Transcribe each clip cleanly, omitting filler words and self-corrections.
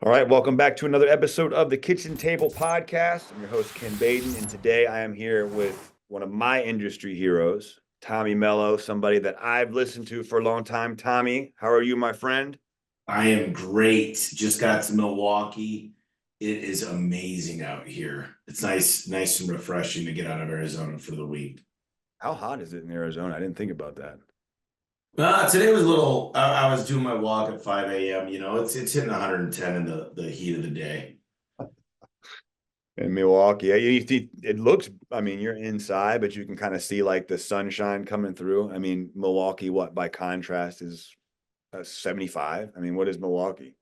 All right, welcome back to another episode of the Kitchen Table Podcast. I'm your host, Ken Baden, and today I am here with one of my industry heroes, Tommy Mello, somebody that I've listened to for a long time. Tommy, how are you, my friend? I am great. Just got to Milwaukee. It is amazing out here. It's nice and refreshing to get out of Arizona for the week. How hot is it in Arizona? I didn't think about that. Today was a little. I was doing my walk at 5 a.m. It's hitting 110 in the heat of the day. In Milwaukee, yeah, you see, it looks, I mean, you're inside, but you can kind of see like the sunshine coming through. I mean, Milwaukee, what by contrast is 75? I mean, what is Milwaukee?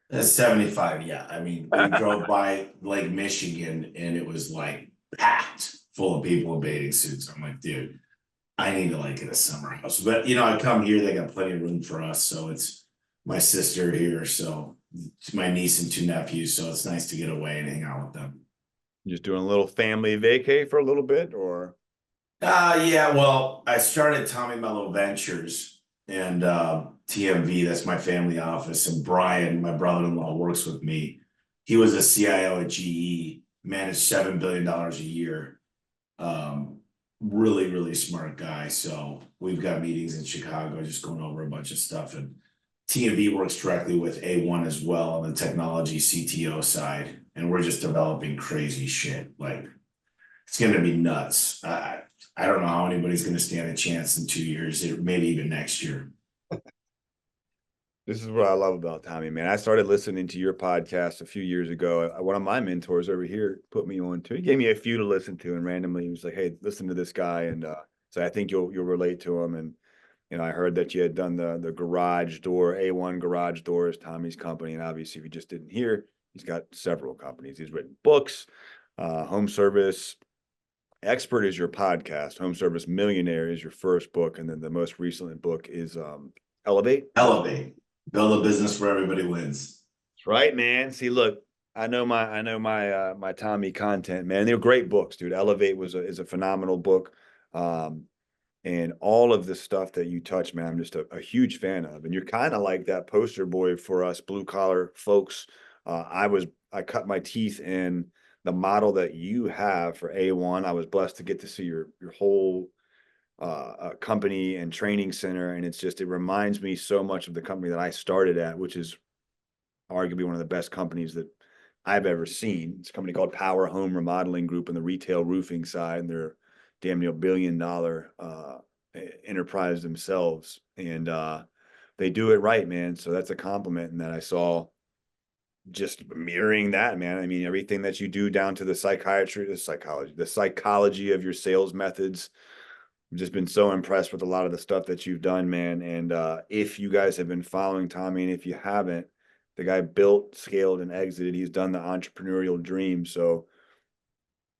That's 75. Yeah, I mean, we drove by Lake Michigan and it was like packed full of people in bathing suits. I'm like, dude, I need to get a summer house. But I come here, they got plenty of room for us. So it's my sister here, so it's my niece and two nephews. So it's nice to get away and hang out with them. Just doing a little family vacay for a little bit, or Yeah, well, I started Tommy Mello Ventures and TMV, that's my family office. And Brian, my brother-in-law, works with me. He was a CIO at GE, managed $7 billion a year. Really, really smart guy. So we've got meetings in Chicago, just going over a bunch of stuff. And TMV works directly with A1 as well on the technology CTO side. And we're just developing crazy shit. Like, it's going to be nuts. I don't know how anybody's going to stand a chance in 2 years, or maybe even next year. this is what I love about Tommy, man. I started listening to your podcast a few years ago. One of my mentors over here put me on to. He gave me a few to listen to, and randomly he was like, "Hey, listen to this guy," and so I think you'll relate to him. And I heard that you had done the garage door, A1 Garage Doors, Tommy's company, and obviously, if you just didn't hear, he's got several companies. He's written books, Home Service Expert is your podcast, Home Service Millionaire is your first book, and then the most recent book is Elevate. Is that Elevate, build a business where everybody wins. That's right, man? See, look, I know my Tommy content, man. They're great books, dude. Elevate is a phenomenal book. And all of the stuff that you touch, man, I'm just a huge fan of. And you're kind of like that poster boy for us blue collar folks. I cut my teeth in the model that you have for A1. I was blessed to get to see your whole company and training center, and it reminds me so much of the company that I started at, which is arguably one of the best companies that I've ever seen. It's a company called Power Home Remodeling Group in the retail roofing side, and they're damn near $1 billion enterprise themselves, and they do it right, man. So that's a compliment, and that I saw just mirroring that, man. I mean, everything that you do down to the psychology of your sales methods. I've just been so impressed with a lot of the stuff that you've done, man. And if you guys have been following Tommy, and if you haven't, the guy built, scaled, and exited. He's done the entrepreneurial dream. So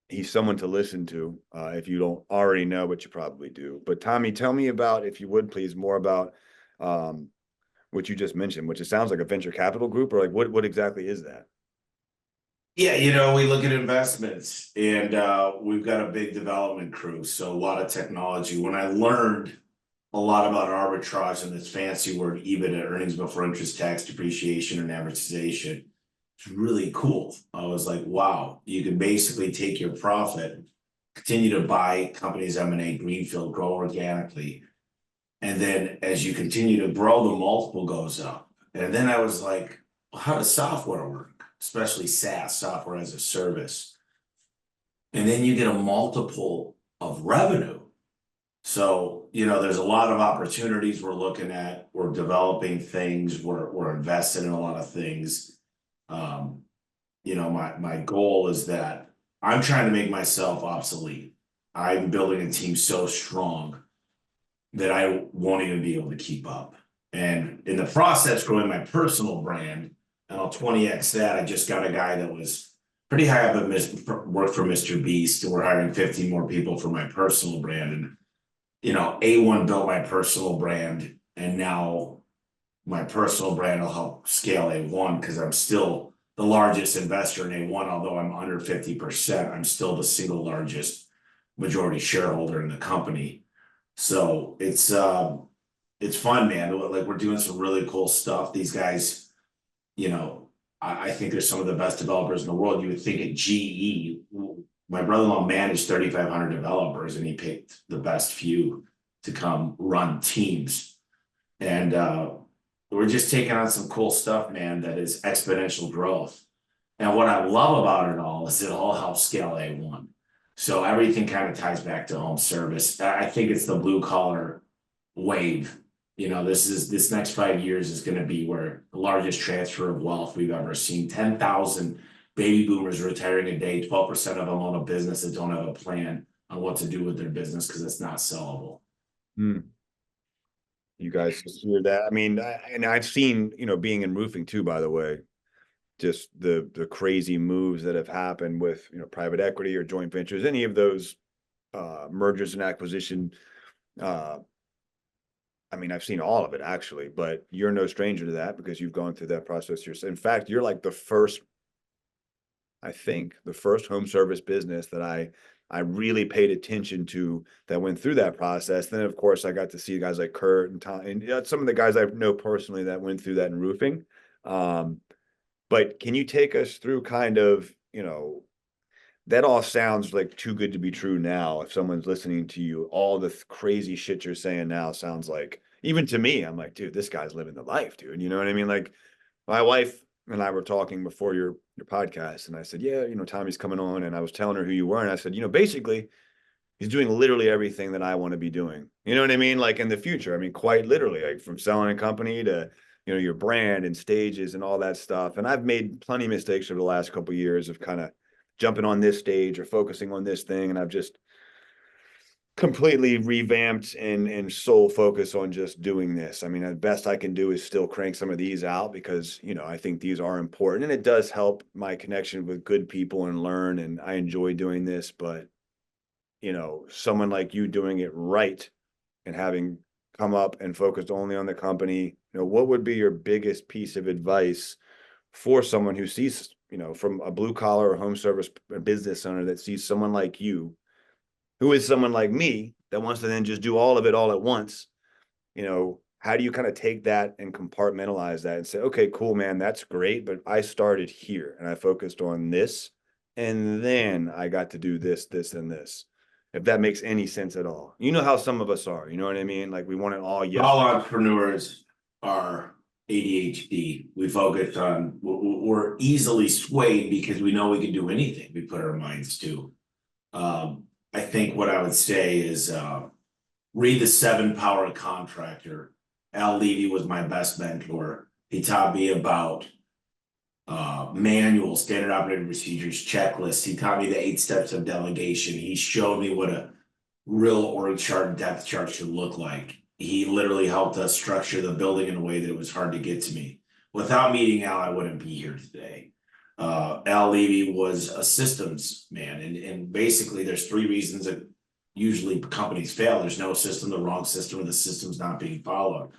he's someone to listen to if you don't already know, but you probably do. But Tommy, tell me about, if you would please, more about what you just mentioned, which it sounds like a venture capital group, or like what exactly is that? Yeah, we look at investments and we've got a big development crew. So a lot of technology. When I learned a lot about arbitrage and this fancy word, EBITDA, earnings before interest, tax, depreciation, and amortization, it's really cool. I was like, wow, you can basically take your profit, continue to buy companies, M&A, greenfield, grow organically. And then as you continue to grow, the multiple goes up. And then I was like, well, how does software work? Especially SaaS, software as a service. And then you get a multiple of revenue. So, there's a lot of opportunities we're looking at. We're developing things. We're investing in a lot of things. My goal is that I'm trying to make myself obsolete. I'm building a team so strong that I won't even be able to keep up. And in the process, growing my personal brand, and I'll 20x that. I just got a guy that was pretty high up at worked for Mr. Beast, and we're hiring 15 more people for my personal brand. And A1 built my personal brand, and now my personal brand will help scale A1 because I'm still the largest investor in A1, although I'm under 50%. I'm still the single largest majority shareholder in the company. So it's fun, man. Like, we're doing some really cool stuff. These guys, I think there's some of the best developers in the world. You would think at GE, my brother-in-law managed 3,500 developers, and he picked the best few to come run teams. And we're just taking on some cool stuff, man, that is exponential growth. And what I love about it all is it all helps scale A1. So everything kind of ties back to home service. I think it's the blue collar wave. You know, this next 5 years is going to be where the largest transfer of wealth we've ever seen. 10,000 baby boomers retiring a day, 12% of them own a business that don't have a plan on what to do with their business because it's not sellable. Hmm. You guys hear that? I mean, and I've seen, being in roofing too, by the way, just the crazy moves that have happened with, private equity or joint ventures, any of those mergers and acquisition. I mean, I've seen all of it actually, but you're no stranger to that because you've gone through that process yourself. In fact, you're like I think the first home service business that I really paid attention to that went through that process. Then of course I got to see guys like Kurt and Tom and some of the guys I know personally that went through that in roofing. But can you take us through kind of, that all sounds like too good to be true now. If someone's listening to you, all the crazy shit you're saying now sounds like, even to me, I'm like, dude, this guy's living the life, dude. You know what I mean? Like my wife and I were talking before your podcast, and I said, yeah, Tommy's coming on, and I was telling her who you were, and I said, basically, he's doing literally everything that I want to be doing. You know what I mean? Like in the future, I mean, quite literally, like from selling a company to your brand and stages and all that stuff. And I've made plenty of mistakes over the last couple of years of kind of jumping on this stage or focusing on this thing, and I've just completely revamped and sole focus on just doing this. I mean, the best I can do is still crank some of these out because, I think these are important and it does help my connection with good people and learn. And I enjoy doing this, but someone like you doing it right and having come up and focused only on the company, what would be your biggest piece of advice for someone who sees, from a blue collar or home service business owner that sees someone like you who is someone like me that wants to then just do all of it all at once, how do you kind of take that and compartmentalize that and say, okay, cool, man, that's great, but I started here and I focused on this, and then I got to do this, this, and this. If that makes any sense at all. You know how some of us are, you know what I mean? Like we want it all yes. All entrepreneurs are ADHD. We focus on, we're easily swayed because we know we can do anything we put our minds to. I think what I would say is read The 7 Power Contractor. Al Levy was my best mentor. He taught me about manuals, standard operating procedures, checklists. He taught me the 8 steps of delegation. He showed me what a real org chart and depth chart should look like. He literally helped us structure the building in a way that it was hard to get to me. Without meeting Al, I wouldn't be here today. Al Levy was a systems man, and basically there's 3 reasons that usually companies fail. There's no system, the wrong system, or the system's not being followed.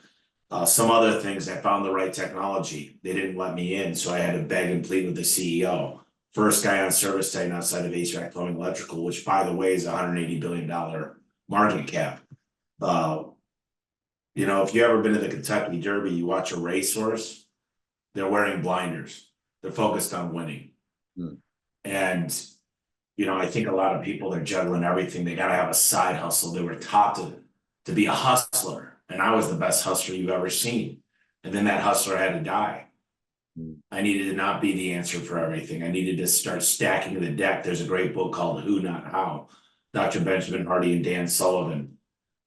Some other things, I found the right technology. They didn't let me in, so I had to beg and plead with the CEO. First guy on service site outside of HVAC, plumbing, electrical, which by the way is a $180 billion market cap. If you ever been to the Kentucky Derby, you watch a racehorse, they're wearing blinders. They're focused on winning. And, I think a lot of people, they're juggling everything. They got to have a side hustle. They were taught to be a hustler. And I was the best hustler you've ever seen. And then that hustler had to die. I needed to not be the answer for everything. I needed to start stacking the deck. There's a great book called Who, Not How, Dr. Benjamin Hardy and Dan Sullivan.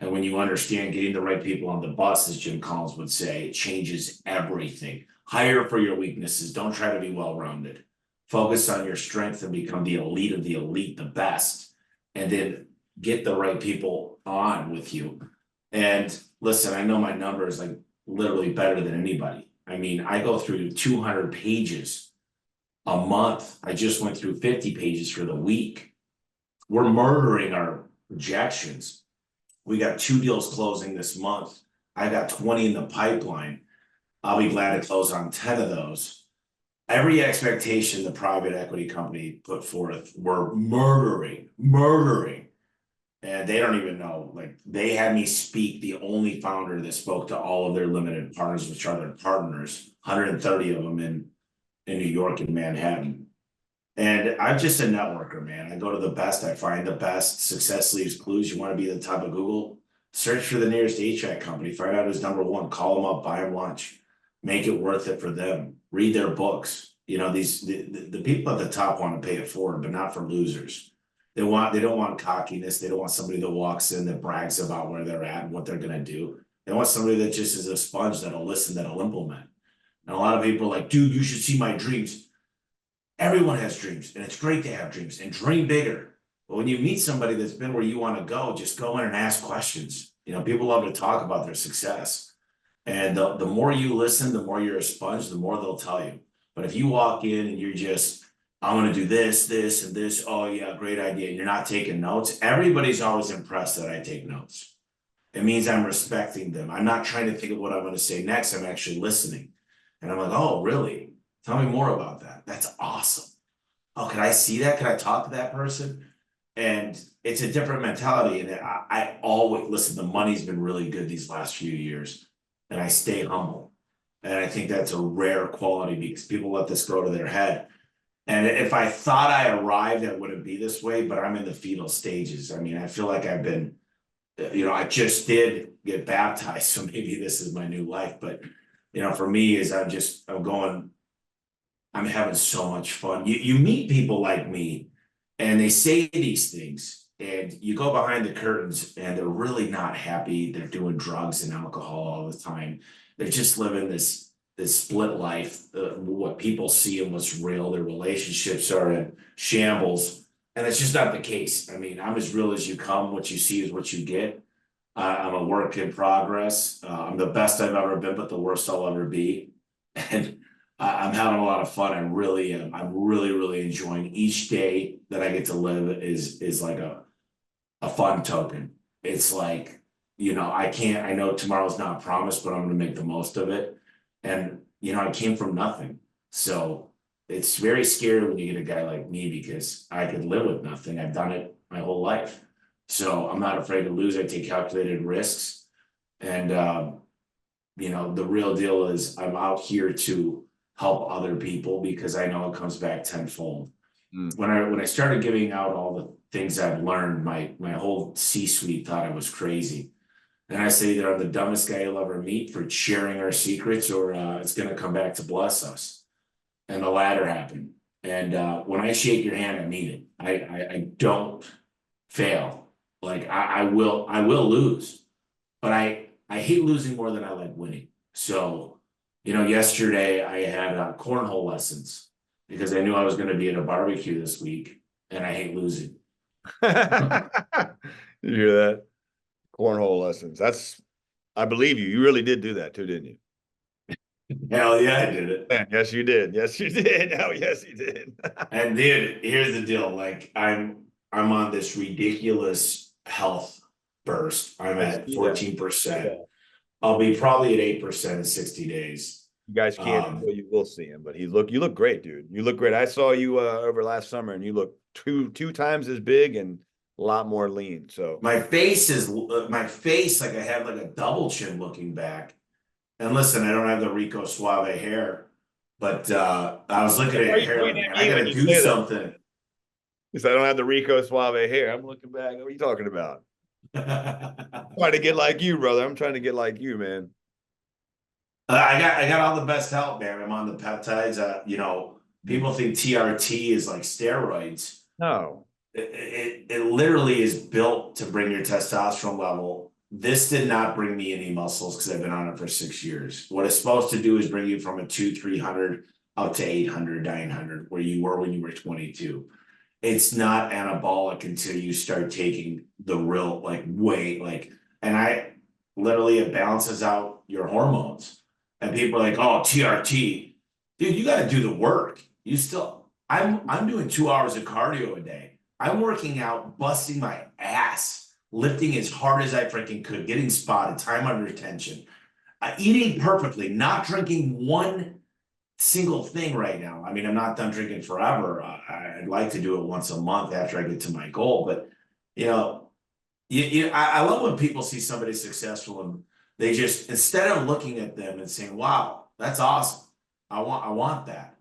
And when you understand getting the right people on the bus, as Jim Collins would say, it changes everything. Hire for your weaknesses. Don't try to be well-rounded. Focus on your strength and become the elite of the elite, the best. And then get the right people on with you. And listen, I know my numbers like literally better than anybody. I mean, I go through 200 pages a month. I just went through 50 pages for the week. We're murdering our projections. We got 2 deals closing this month. I got 20 in the pipeline. I'll be glad to close on 10 of those. Every expectation the private equity company put forth, we're murdering. And they don't even know. Like, they had me speak, the only founder that spoke to all of their limited partners, which are their partners, 130 of them in in New York, in Manhattan. And I'm just a networker, man. I go to the best, I find the best. Success leaves clues. You want to be at the top of Google? Search for the nearest HVAC company, find out who's number one, call them up, buy them lunch, make it worth it for them. Read their books. You know, the people at the top want to pay it forward, but not for losers. They don't want cockiness. They don't want somebody that walks in that brags about where they're at and what they're gonna do. They want somebody that just is a sponge that'll listen, that'll implement. And a lot of people are like, dude, you should see my dreams. Everyone has dreams, and it's great to have dreams and dream bigger. But when you meet somebody that's been where you want to go, just go in and ask questions. You know, people love to talk about their success. And the more you listen, the more you're a sponge, the more they'll tell you. But if you walk in and you're just, I'm going to do this, this, and this, oh yeah, great idea, and you're not taking notes, everybody's always impressed that I take notes. It means I'm respecting them. I'm not trying to think of what I'm going to say next. I'm actually listening. And I'm like, oh, really? Tell me more about that. That's awesome. Oh, can I see that? Can I talk to that person? And it's a different mentality. And I always listen, the money's been really good these last few years. And I stay humble. And I think that's a rare quality because people let this go to their head. And if I thought I arrived, it wouldn't be this way, but I'm in the fetal stages. I mean, I feel like I've been, you know, I just did get baptized. So maybe this is my new life. But, you know, for me is I'm having so much fun. You meet people like me and they say these things and you go behind the curtains and they're really not happy. They're doing drugs and alcohol all the time. They're just living this split life, what people see and what's real. Their relationships are in shambles. And it's just not the case. I mean, I'm as real as you come. What you see is what you get. I'm a work in progress. I'm the best I've ever been, but the worst I'll ever be. And I'm having a lot of fun. I really am. I'm really enjoying each day that I get to live is like a fun token. It's like, you know, I know tomorrow's not promised, but I'm gonna make the most of it. And you know, I came from nothing. So it's very scary when you get a guy like me because I could live with nothing. I've done it my whole life. So I'm not afraid to lose. I take calculated risks. And you know, the real deal is I'm out here to help other people because I know it comes back tenfold. When I started giving out all the things I've learned, my whole C-suite thought I was crazy. And I say either I'm the dumbest guy you'll ever meet for sharing our secrets, or it's going to come back to bless us. And the latter happened. And when I shake your hand, I mean it. I don't fail. Like I will lose, but I hate losing more than I like winning. So, you know, yesterday I had cornhole lessons because I knew I was going to be at a barbecue this week, and I hate losing. You hear that? Cornhole lessons. I believe you. You really did do that too, didn't you? Hell yeah, I did it. Man, yes, you did. Yes, you did. Oh, yes, you did. And dude, here's the deal. Like I'm on this ridiculous health burst. I'm at 14%. I'll be probably at 8% in 60 days. You guys can't, you will see him, but you look great, dude. You look great. I saw you over last summer and you look two times as big and a lot more lean. So my face, like I have like a double chin looking back. And listen, I don't have the Rico Suave hair, but I was looking at your hair. Like, I gotta do something. Because I don't have the Rico Suave hair. I'm looking back. What are you talking about? I'm trying to get like you, brother. I'm trying to get like you, man. I got all the best help, man. I'm on the peptides. You know, people think TRT is like steroids. No. It literally is built to bring your testosterone level. This did not bring me any muscles because I've been on it for 6 years. What it's supposed to do is bring you from a 300 up to 800, 900, where you were when you were 22. It's not anabolic until you start taking the real like weight, and it balances out your hormones. And people are like, oh, TRT, dude, you got to do the work. I'm doing 2 hours of cardio a day. I'm working out, busting my ass, lifting as hard as I freaking could, getting spotted, time under tension, eating perfectly, not drinking one single thing right now. I mean, I'm not done drinking forever. I'd like to do it once a month after I get to my goal. But, you know, I love when people see somebody successful and they just, instead of looking at them and saying, wow, that's awesome. I want that.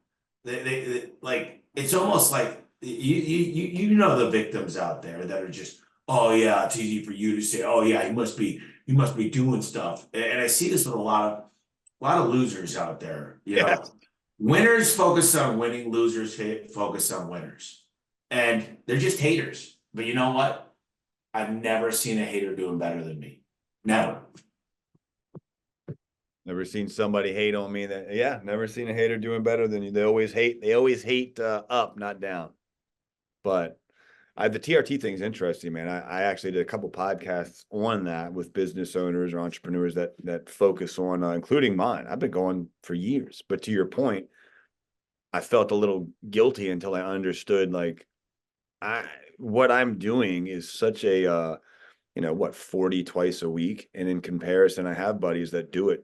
like, it's almost like you know the victims out there that are just, oh yeah, it's easy for you to say, oh yeah, he must be doing stuff. And I see this with a lot of losers out there, you Yeah. know. Winners focus on winning, losers focus on winners. And they're just haters. But you know what? I've never seen a hater doing better than me. Never. Never seen somebody hate on me that, yeah, never seen a hater doing better than you. They always hate up, not down. But the TRT thing's interesting, man. I actually did a couple podcasts on that with business owners or entrepreneurs that focus on, including mine. I've been going for years, but to your point, I felt a little guilty until I understood like I what I'm doing is such a what 40 twice a week, and in comparison, I have buddies that do it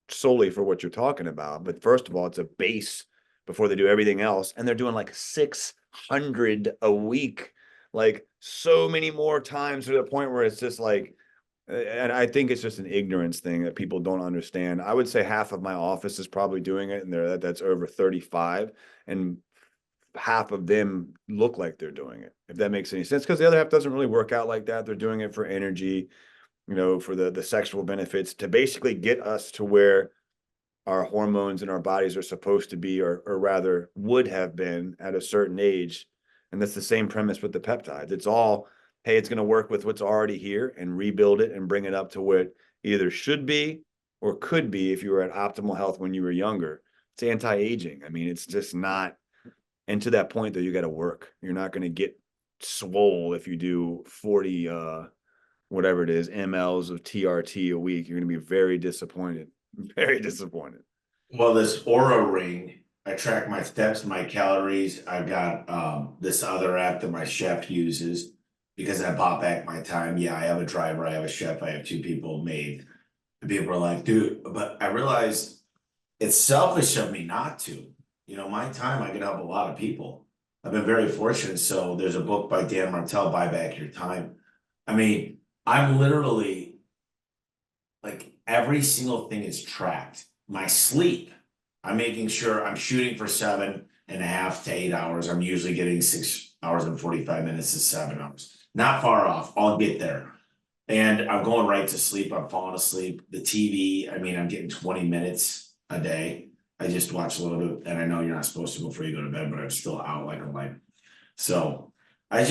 solely for what you're talking about. But first of all, it's a base before they do everything else. And they're doing like 600 a week, like so many more times to the point where it's just like, and I think it's just an ignorance thing that people don't understand. I would say half of my office is probably doing it, and that's over 35, and half of them look like they're doing it, if that makes any sense. Because the other half doesn't really work out like that. They're doing it for energy, for the sexual benefits, to basically get us to where our hormones in our bodies are supposed to be, or rather would have been at a certain age. And that's the same premise with the peptides. It's all, hey, it's going to work with what's already here and rebuild it and bring it up to what it either should be or could be if you were at optimal health when you were younger. It's anti-aging. I mean, it's just not. And to that point, though, you got to work. You're not going to get swole if you do 40 whatever it is, mLs of TRT a week. You're going to be very disappointed. Very disappointed. Well, this Aura ring, I track my steps, my calories. I've got this other app that my chef uses because I bought back my time. Yeah, I have a driver, I have a chef, I have two people made. And people are like, dude, but I realized it's selfish of me not to. You know, my time, I can help a lot of people. I've been very fortunate. So there's a book by Dan Martell, Buy Back Your Time. I mean, I'm literally like every single thing is tracked. My sleep, I'm making sure I'm shooting for 7.5 to 8 hours. I'm usually getting 6 hours and 45 minutes to 7 hours. Not far off. I'll get there. And I'm going right to sleep. I'm falling asleep. The TV, I mean, I'm getting 20 minutes a day. I just watch a little bit, and I know you're not supposed to before you go to bed, but I'm still out like a light. So I'm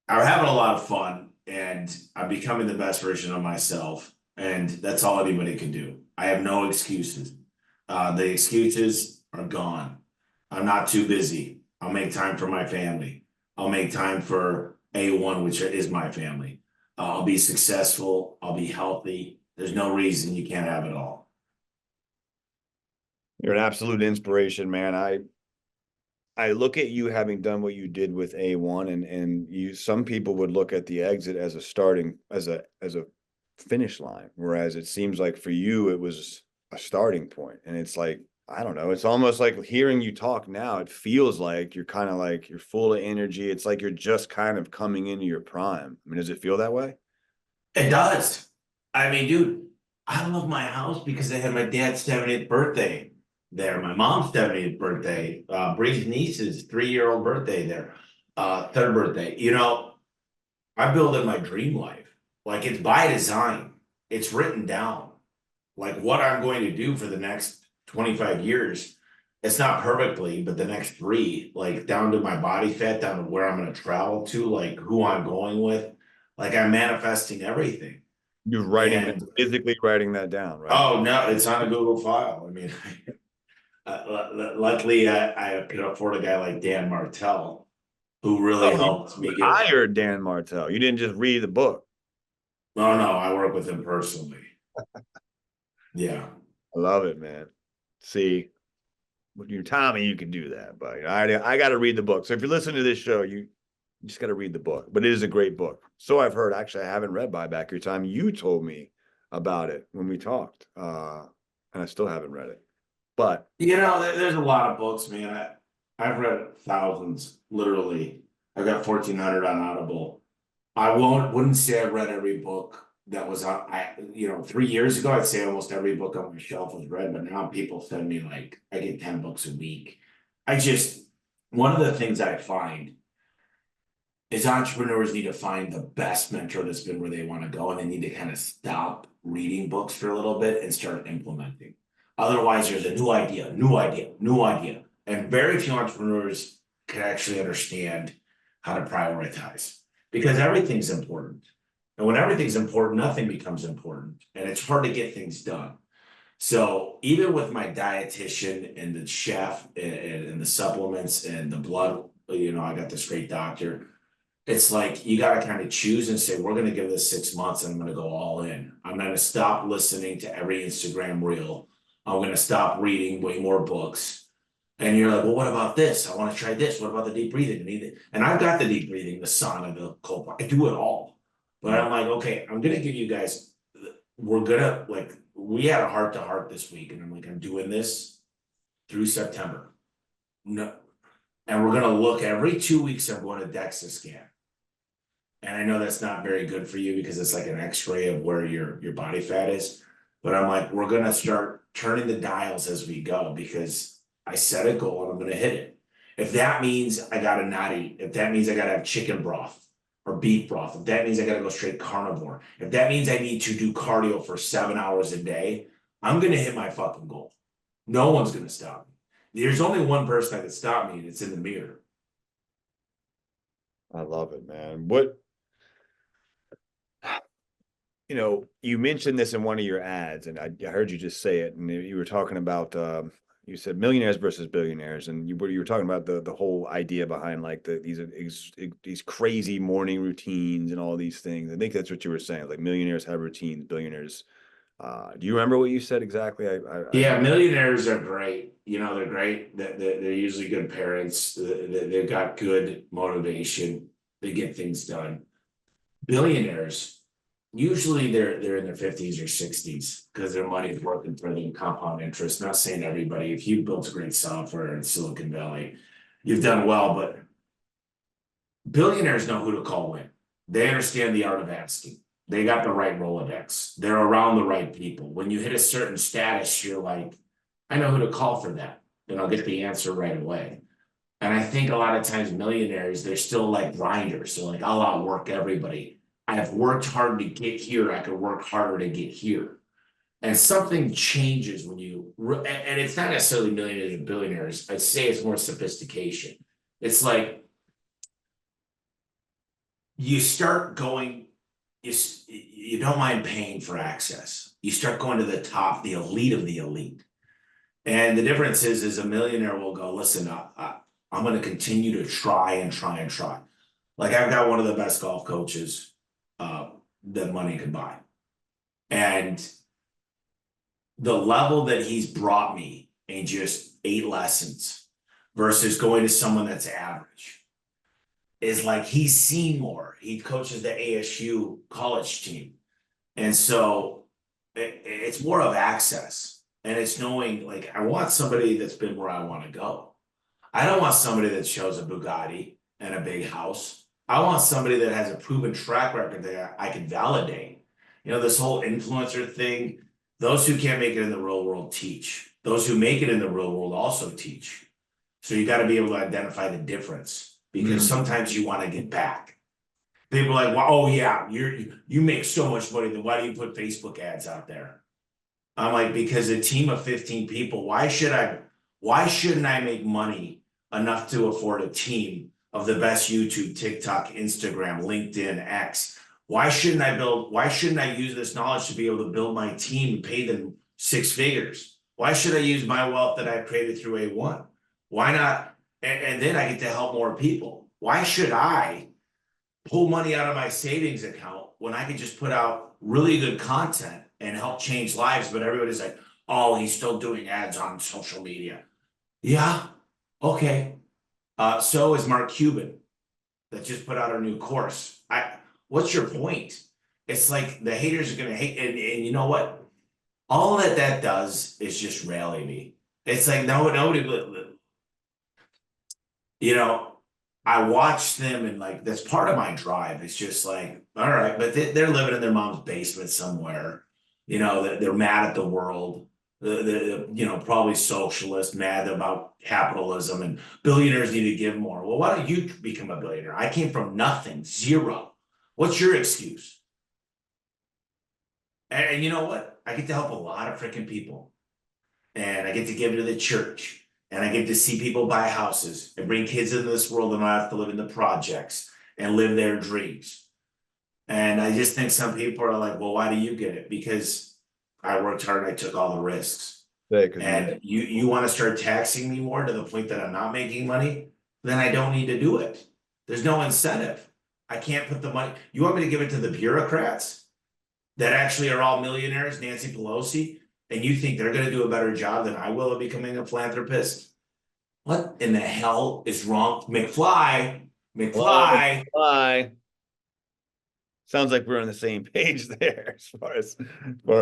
having a lot of fun, and I'm becoming the best version of myself. And that's all anybody can do. I have no excuses. The excuses are gone. I'm not too busy. I'll make time for my family. I'll make time for A1, which is my family. I'll be successful. I'll be healthy. There's no reason you can't have it all. You're an absolute inspiration, man. I look at you having done what you did with A1, and some people would look at the exit as a starting, as a finish line, whereas it seems like for you it was a starting point. And it's like, I don't know, it's almost like hearing you talk now, it feels like you're kind of like you're full of energy. It's like you're just kind of coming into your prime. I mean, does it feel that way? It does. I mean, dude, I love my house because I had my dad's 70th birthday there, my mom's 70th birthday, Bree's niece's 3-year-old birthday there, third birthday. You know, I build in my dream life. Like it's by design. It's written down. Like what I'm going to do for the next 25 years. It's not perfectly, but the next three, like down to my body fat, down to where I'm going to travel to, like who I'm going with. Like I'm manifesting everything. You're writing that, And physically writing that down, right? oh no, it's on a Google file. I mean, luckily I could afford a guy like Dan Martell who really Oh, helped you me get. hired Dan Martell. You didn't just read the book. No, no, I work with him personally. Yeah. I love it, man. See, with your Tommy, you can do that, but I got to read the book. So if you're listening to this show, you just got to read the book. But it is a great book. So I've heard. Actually, I haven't read Buy Back Your Time. You told me about it when we talked, and I still haven't read it. But You know, there's a lot of books, man. I've read thousands, literally. I've got 1,400 on Audible. I wouldn't say I've read every book that was on, 3 years ago, I'd say almost every book on my shelf was read, but now people send me like, I get 10 books a week. One of the things I find is entrepreneurs need to find the best mentor that's been where they want to go, and they need to kind of stop reading books for a little bit and start implementing. Otherwise, there's a new idea, new idea, new idea. And very few entrepreneurs can actually understand how to prioritize because everything's important. And when everything's important, nothing becomes important. And it's hard to get things done. So even with my dietitian and the chef and the supplements and the blood, I got this great doctor. It's like you got to kind of choose and say, we're going to give this 6 months and I'm going to go all in. I'm going to stop listening to every Instagram reel. I'm going to stop reading way more books. And you're like, well, what about this? I want to try this. What about the deep breathing? And I've got the deep breathing, the sauna, the cold. I do it all. But I'm like, okay, I'm going to give you guys, we had a heart to heart this week. And I'm like, I'm doing this through September. No. And we're going to look every 2 weeks. I'm going to DEXA scan. And I know that's not very good for you because it's like an x-ray of where your body fat is. But I'm like, we're going to start turning the dials as we go because I set a goal and I'm going to hit it. If that means I got to not eat, if that means I got to have chicken broth or beef broth, if that means I got to go straight carnivore, if that means I need to do cardio for 7 hours a day, I'm going to hit my fucking goal. No one's going to stop me. There's only one person that can stop me, and it's in the mirror. I love it, man. You mentioned this in one of your ads, and I heard you just say it, and you were talking about, you said millionaires versus billionaires, and you were talking about the whole idea behind like these crazy morning routines and all these things. I think that's what you were saying. Like millionaires have routines, billionaires. Do you remember what you said exactly? Yeah, millionaires are great. They're great. They're usually good parents. They've got good motivation. They get things done. Billionaires, usually they're in their 50s or 60s because their money's working for them compound interest. Not saying everybody. If you built great software in Silicon Valley, you've done well, but billionaires know who to call when. They understand the art of asking. They got the right Rolodex. They're around the right people. When you hit a certain status, you're like, I know who to call for that. And I'll get the answer right away. And I think a lot of times millionaires, they're still like grinders. So like, I'll outwork everybody. I've worked hard to get here. I could work harder to get here. And something changes when and it's not necessarily millionaires and billionaires. I'd say it's more sophistication. It's like, you start going, you don't mind paying for access. You start going to the top, the elite of the elite. And the difference is a millionaire will go, listen, I'm going to continue to try and try and try. Like I've got one of the best golf coaches that money can buy. And the level that he's brought me in just 8 lessons versus going to someone that's average is like he's seen more. He coaches the ASU college team. And so it's more of access. And it's knowing, like, I want somebody that's been where I want to go. I don't want somebody that shows a Bugatti and a big house. I want somebody that has a proven track record that I can validate. This whole influencer thing, those who can't make it in the real world teach. Those who make it in the real world also teach. So you got to be able to identify the difference because sometimes you want to get back. People are like, well, oh yeah, you make so much money, then why do you put Facebook ads out there? I'm like, because a team of 15 people, why shouldn't I make money enough to afford a team of the best YouTube, TikTok, Instagram, LinkedIn, X? Why shouldn't I use this knowledge to be able to build my team and pay them 6 figures? Why should I use my wealth that I've created through A1? Why not? And then I get to help more people. Why should I pull money out of my savings account when I could just put out really good content and help change lives? But everybody's like, oh, he's still doing ads on social media. Yeah, okay. So is Mark Cuban that just put out a new course. What's your point? It's like the haters are gonna hate, and you know what? All that does is just rally me. It's like nobody, I watch them and like, that's part of my drive. It's just like, all right, but they're living in their mom's basement somewhere. You know, they're mad at the world. You know, probably socialist, mad about capitalism and billionaires need to give more. Well, why don't you become a billionaire? I came from nothing, zero. What's your excuse? And you know what? I get to help a lot of freaking people. And I get to give to the church. And I get to see people buy houses and bring kids into this world and not have to live in the projects and live their dreams. And I just think some people are like, well, why do you get it? Because I worked hard and I took all the risks. Yeah, because And you want to start taxing me more to the point that I'm not making money, then I don't need to do it. There's no incentive. I can't put the money. You want me to give it to the bureaucrats that actually are all millionaires, Nancy Pelosi, and you think they're going to do a better job than I will of becoming a philanthropist? What in the hell is wrong? McFly. Bye. Sounds like we're on the same page there as far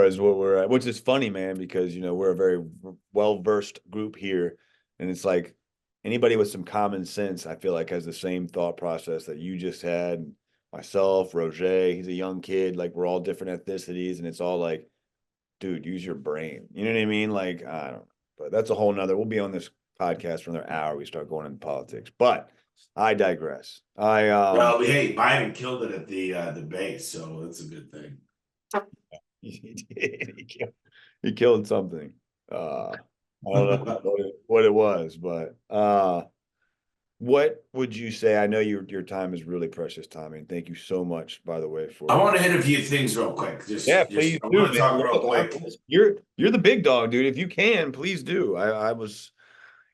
as what we're at, which is funny, man, because you know we're a very well-versed group here, and it's like anybody with some common sense, I feel like, has the same thought process that you just had. Myself, Roger, he's a young kid, like we're all different ethnicities, and it's all like, dude, use your brain. You know what I mean? Like, I don't know, but that's a whole nother. We'll be on this podcast for another hour. We start going into politics, but I digress. Well, hey, Biden killed it at the debate, so that's a good thing. He did. He killed something. I don't know what it was, but what would you say? I know your time is really precious, Tommy, and thank you so much, by the way, I for want to hit a few things real quick. yeah, please I do, want to man. talk real Look, quick. you're the big dog, dude. If you can, please do. I was,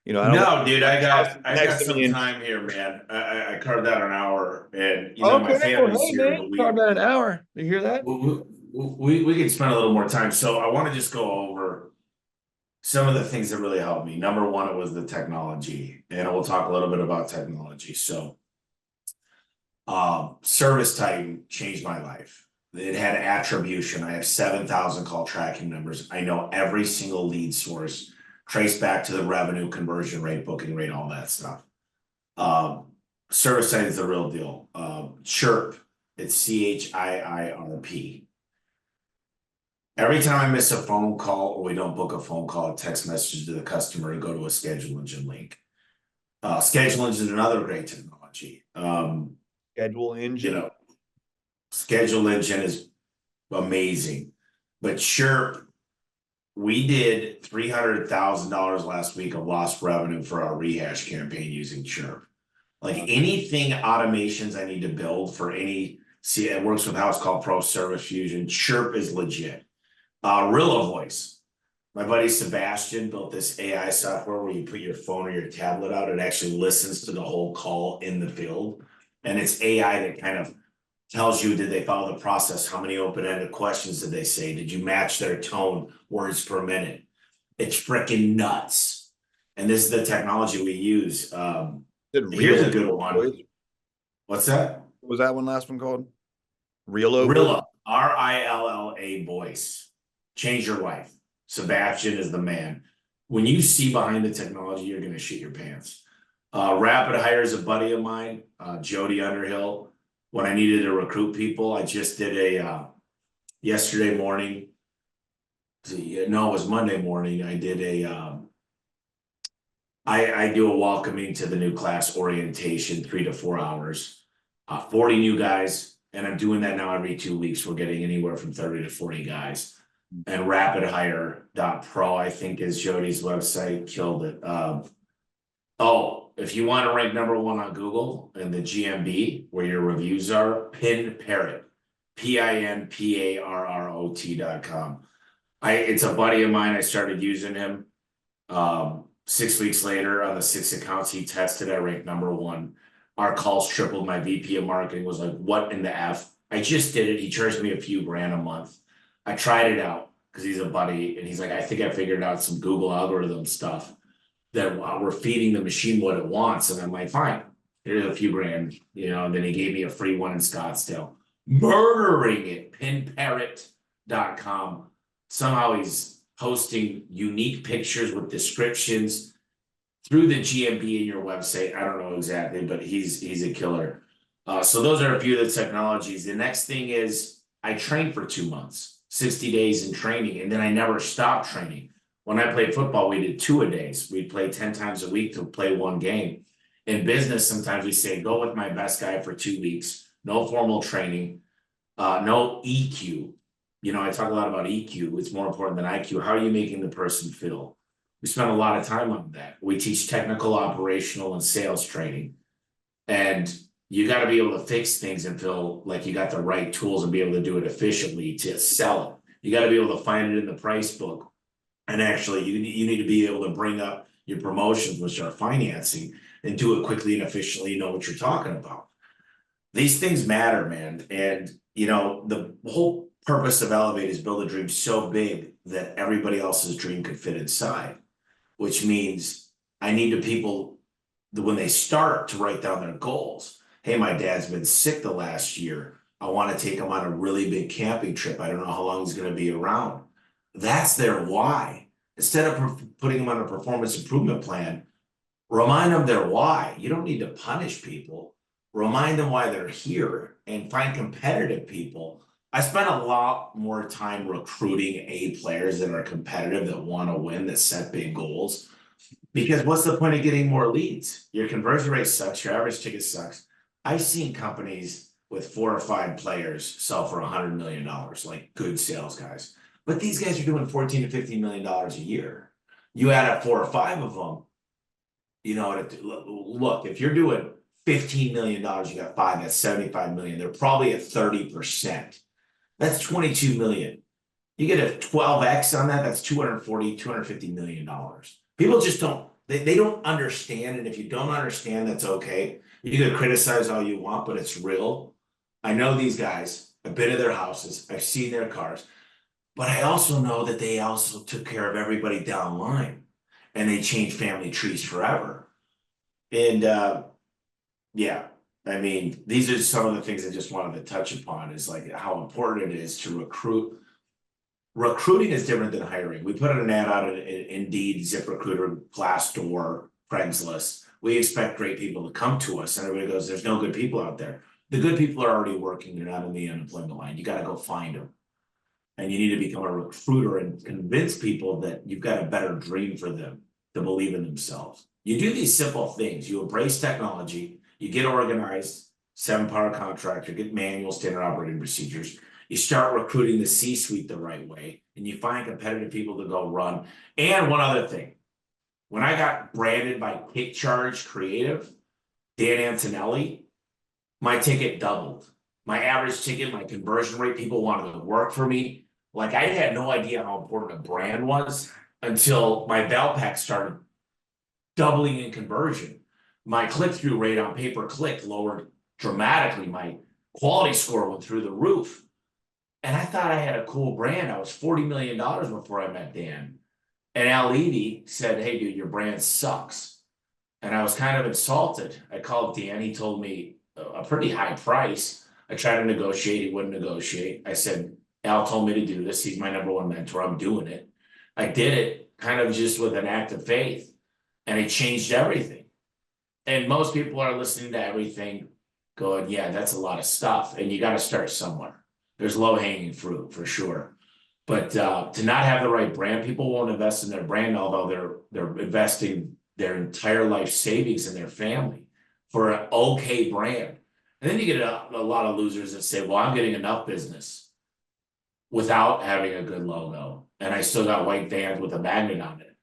you know, I don't No, dude, I next got to some me. time here, man. I carved out an hour, and you know my Okay, well, family's hey, here, man, but talk about an hour. You hear that? we can spend a little more time. So I want to just go over some of the things that really helped me. Number one, it was the technology, and we'll talk a little bit about technology. So, Service Titan changed my life. It had attribution. I have 7,000 call tracking numbers. I know every single lead source, traced back to the revenue, conversion rate, booking rate, all that stuff. Service Titan is the real deal. Chirp, it's CHIIRP. Every time I miss a phone call or we don't book a phone call, a text message to the customer to go to a schedule engine link. Schedule engine is another great technology. Schedule engine. You know, schedule engine is amazing, but Chirp, we did $300,000 last week of lost revenue for our rehash campaign using Chirp. Like anything automations I need to build for any, see, it works with how it's called Pro Service Fusion. Chirp is legit. Rilla Voice. My buddy Sebastian built this AI software where you put your phone or your tablet out. It actually listens to the whole call in the field. And it's AI that kind of tells you, did they follow the process? How many open-ended questions did they say? Did you match their tone, words per minute? It's freaking nuts. And this is the technology we use. Here's a good one. What's that? What was that one last one called? Rilla? Rilla voice. Change your life. Sebastian is the man. When you see behind the technology, you're going to shit your pants. Rapid Hire is a buddy of mine, Jody Underhill. When I needed to recruit people, I just did a yesterday morning. No, it was Monday morning. I did I do a welcoming to the new class orientation, 3 to 4 hours. 40 new guys, and I'm doing that now every 2 weeks. We're getting anywhere from 30 to 40 guys. And rapidhire.pro, I think, is Jody's website. Killed it. If you want to rank number one on Google and the GMB, where your reviews are, PinParrot, PINPARROT.com. It's a buddy of mine. I started using him. 6 weeks later, on the 6 accounts he tested, I ranked number one. Our calls tripled. My VP of marketing was like, what in the F? I just did it. He charged me a few grand a month. I tried it out because he's a buddy, and he's like, I think I figured out some Google algorithm stuff that we're feeding the machine what it wants. And I'm like, fine, here's a few grand, you know, and then he gave me a free one in Scottsdale. Murdering it, pinparrot.com. Somehow he's posting unique pictures with descriptions. through the GMB in your website. I don't know exactly, but he's a killer. So those are a few of the technologies. The next thing is I trained for 2 months, 60 days in training, and then I never stopped training. When I played football, we did 2-a-days. We'd play 10 times a week to play one game. In business, sometimes we say, go with my best guy for 2 weeks, no formal training, no EQ. You know, I talk a lot about EQ. It's more important than IQ. How are you making the person feel? We spend a lot of time on that. We teach technical, operational, and sales training. And you got to be able to fix things and feel like you got the right tools and be able to do it efficiently to sell it. You got to be able to find it in the price book. And actually, you need to be able to bring up your promotions, which are financing, and do it quickly and efficiently. You know what you're talking about. These things matter, man. And, you know, the whole purpose of Elevate is build a dream so big that everybody else's dream could fit inside, which means I need the people that when they start to write down their goals. Hey, my dad's been sick the last year. I want to take him on a really big camping trip. I don't know how long he's going to be around. That's their why. Instead of putting them on a performance improvement plan, remind them their why. You don't need to punish people. Remind them why they're here and find competitive people. I spent a lot more time recruiting A players that are competitive, that want to win, that set big goals. Because what's the point of getting more leads? Your conversion rate sucks, your average ticket sucks. I've seen companies with 4 or 5 players sell for $100 million, like good sales guys. But these guys are doing $14 to $15 million a year. You add up 4 or 5 of them, you know, look, if you're doing $15 million, you got 5, that's 75 million. They're probably at 30%. That's 22 million. You get a 12x on that, that's 240, $250 million. People just don't, they don't understand. And if you don't understand, that's okay. You can criticize all you want, but it's real. I know these guys, I've been to their houses, I've seen their cars, but I also know that they also took care of everybody down the line and they changed family trees forever. And yeah, I mean, these are some of the things I just wanted to touch upon, is like how important it is to recruit. Recruiting is different than hiring. We put an ad out in Indeed, ZipRecruiter, Glassdoor, Craigslist. We expect great people to come to us, and everybody goes, there's no good people out there. The good people are already working. They're not on the unemployment line. You got to go find them. And you need to become a recruiter and convince people that you've got a better dream for them, to believe in themselves. You do these simple things. You embrace technology. You get organized, 7-power contractor, get manual standard operating procedures. You start recruiting the C-suite the right way, and you find competitive people to go run. And one other thing, when I got branded by Kick Charge Creative, Dan Antonelli, my ticket doubled. My average ticket, my conversion rate, people wanted to work for me. Like, I had no idea how important a brand was until my Valpak started doubling in conversion. My click-through rate on pay-per-click lowered dramatically. My quality score went through the roof. And I thought I had a cool brand. I was $40 million before I met Dan. And Al Levy said, hey, dude, your brand sucks. And I was kind of insulted. I called Dan. He told me a pretty high price. I tried to negotiate. He wouldn't negotiate. I said, Al told me to do this. He's my #1 mentor. I'm doing it. I did it kind of just with an act of faith. And it changed everything. And most people are listening to everything going, yeah, that's a lot of stuff. And you got to start somewhere. There's low-hanging fruit for sure. But to not have the right brand, people won't invest in their brand, although they're investing their entire life savings in their family for an okay brand. And then you get a lot of losers that say, well, I'm getting enough business without having a good logo, and I still got white vans with a magnet on it.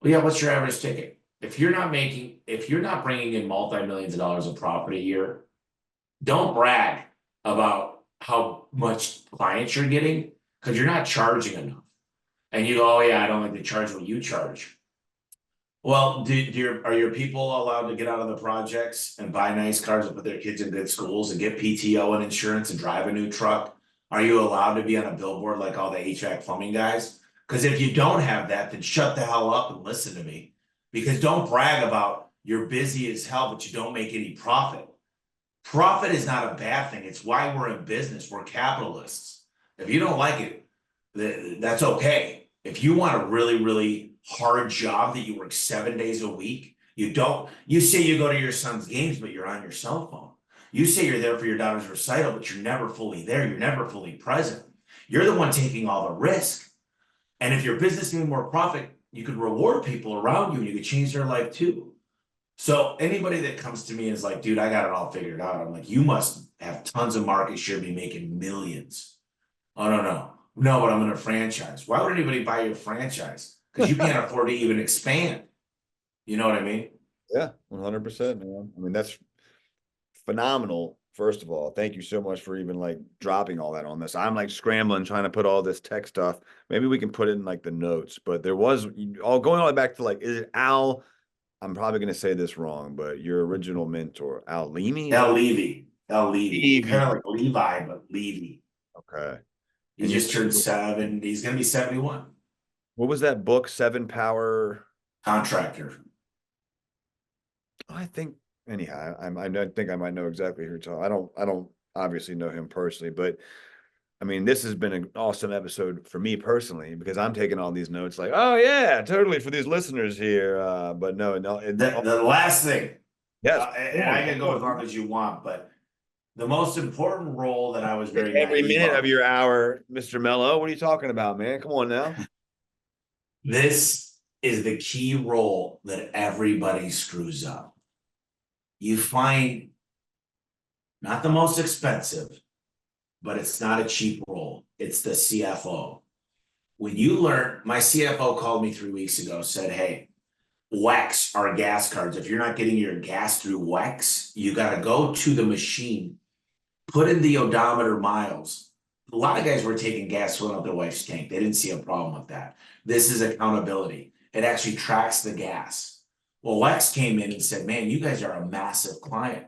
Well, yeah, what's your average ticket? If you're not bringing in multi-millions of dollars of profit a year, don't brag about how much clients you're getting, because you're not charging enough. And you go, oh yeah, I don't like to charge what you charge. Well, are your people allowed to get out of the projects and buy nice cars and put their kids in good schools and get PTO and insurance and drive a new truck? Are you allowed to be on a billboard like all the HVAC plumbing guys? Because if you don't have that, then shut the hell up and listen to me. Because don't brag about you're busy as hell, but you don't make any profit. Profit is not a bad thing. It's why we're in business. We're capitalists. If you don't like it, that's okay. If you want a really, really hard job that you work 7 days a week You say you go to your son's games, but you're on your cell phone. You say you're there for your daughter's recital, but you're never fully there. You're never fully present. You're the one taking all the risk. And if your business made more profit, you could reward people around you and you could change their life too. So anybody that comes to me and is like, dude, I got it all figured out. I'm like, you must have tons of market share, be making millions. Oh, no, no. No, but I'm in a franchise. Why would anybody buy your franchise? Because you can't afford to even expand. You know what I mean? Yeah, 100%, man. I mean, that's phenomenal. First of all, thank you so much for even like dropping all that on this. I'm like scrambling trying to put all this tech stuff. Maybe we can put it in like the notes, but there was all going all the way back to like, is it Al? I'm probably going to say this wrong, but your original mentor, Al Leamy, is Al that Levy. Al Levy. Levy? Kind of like Levi, but Levy. Okay. He And you, just turned 7. He's going to be 71. what was that book? Seven Power. Contractor. I think anyhow, I think I might know exactly who you're talking. I don't obviously know him personally, but I mean, this has been an awesome episode for me personally because I'm taking all these notes like, oh yeah, totally for these listeners here. But no, no, The last thing, yes, come and on, I can go as long as you want, but the most important role that I was take very every naive minute of of. your hour, Mr. Mello. What are you talking about, man? Come on now. This is the key role that everybody screws up. You find not the most expensive, but it's not a cheap role. It's the CFO. When you learn, my CFO called me 3 weeks ago, said, hey, WEX are gas cards. If you're not getting your gas through WEX, you got to go to the machine, put in the odometer miles. A lot of guys were taking gas filling up their wife's tank. They didn't see a problem with that. This is accountability. It actually tracks the gas. Well, WEX came in and said, man, you guys are a massive client.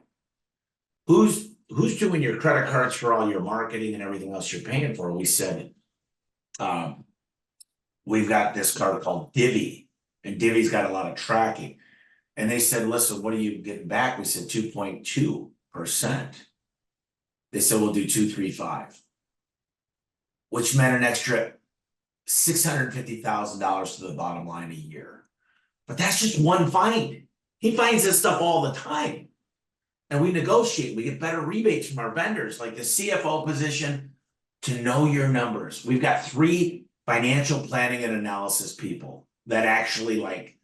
Who's doing your credit cards for all your marketing and everything else you're paying for? We said, we've got this card called Divvy, and Divvy's got a lot of tracking. And they said, listen, what are you getting back? We said 2.2%. They said, we'll do 2.35, which meant an extra $650,000 to the bottom line a year. But that's just one find. He finds this stuff all the time. And we negotiate, we get better rebates from our vendors, like the CFO position, to know your numbers. We've got 3 financial planning and analysis people that actually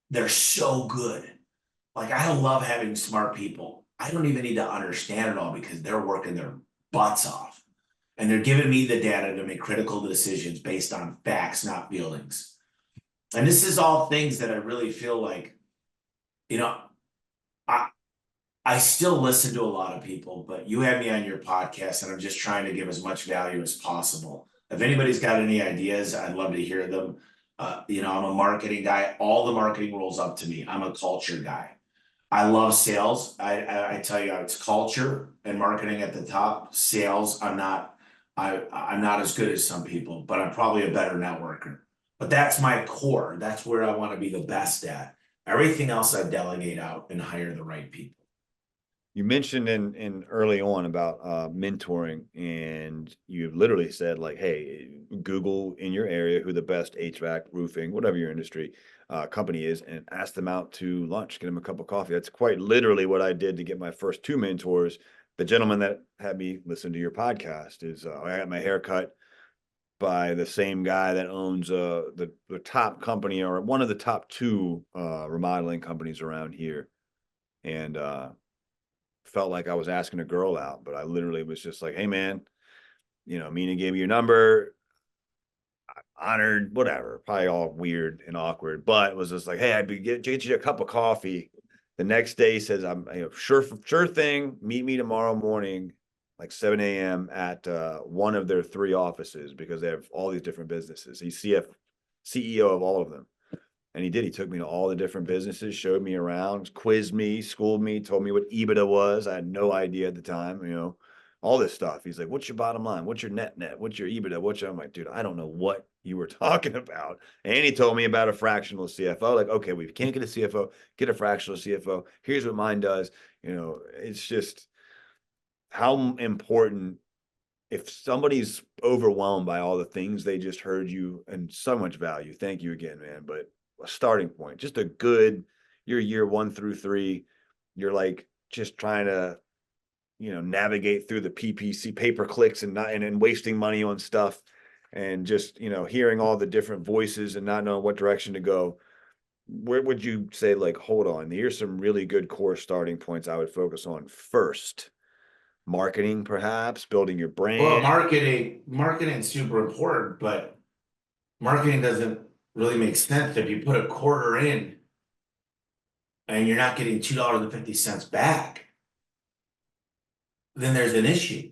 they're so good. Like, I love having smart people. I don't even need to understand it all because they're working their butts off. And they're giving me the data to make critical decisions based on facts, not feelings. And this is all things that I really feel like, I still listen to a lot of people, but you have me on your podcast and I'm just trying to give as much value as possible. If anybody's got any ideas, I'd love to hear them. I'm a marketing guy. All the marketing rolls up to me. I'm a culture guy. I love sales. I tell you, it's culture and marketing at the top. Sales, I'm not as good as some people, but I'm probably a better networker. But that's my core. That's where I want to be the best at. Everything else I delegate out and hire the right people. You mentioned in early on about mentoring, and you literally said like, "Hey, Google in your area who the best HVAC, roofing, whatever your industry company is, and ask them out to lunch, get them a cup of coffee." That's quite literally what I did to get my first 2 mentors. The gentleman that had me listen to your podcast is I got my hair cut by the same guy that owns the top company or one of the top 2 remodeling companies around here, and felt like I was asking a girl out, but I literally was just like, hey man, Mina gave me your number. Honored, whatever, probably all weird and awkward, but it was just like, hey, I'd get you a cup of coffee. The next day he says, I'm sure thing, meet me tomorrow morning, like 7 a.m. at one of their 3 offices because they have all these different businesses. He's CEO of all of them. And he did. He took me to all the different businesses, showed me around, quizzed me, schooled me, told me what EBITDA was. I had no idea at the time, all this stuff. He's like, what's your bottom line? What's your net? What's your EBITDA? I'm like, dude, I don't know what you were talking about. And he told me about a fractional CFO. Like, okay, we can't get a CFO, get a fractional CFO. Here's what mine does. It's just how important if somebody's overwhelmed by all the things they just heard you and so much value. Thank you again, man. But a starting point, just a good, you're year 1 through 3, you're like just trying to, navigate through the PPC pay per clicks and not and wasting money on stuff and just, hearing all the different voices and not knowing what direction to go. Where would you say, like, hold on, here's some really good core starting points I would focus on first? Marketing, perhaps, building your Well, brand. marketing is super important, but marketing doesn't really make sense if you put a quarter in and you're not getting $2.50 back, then there's an issue.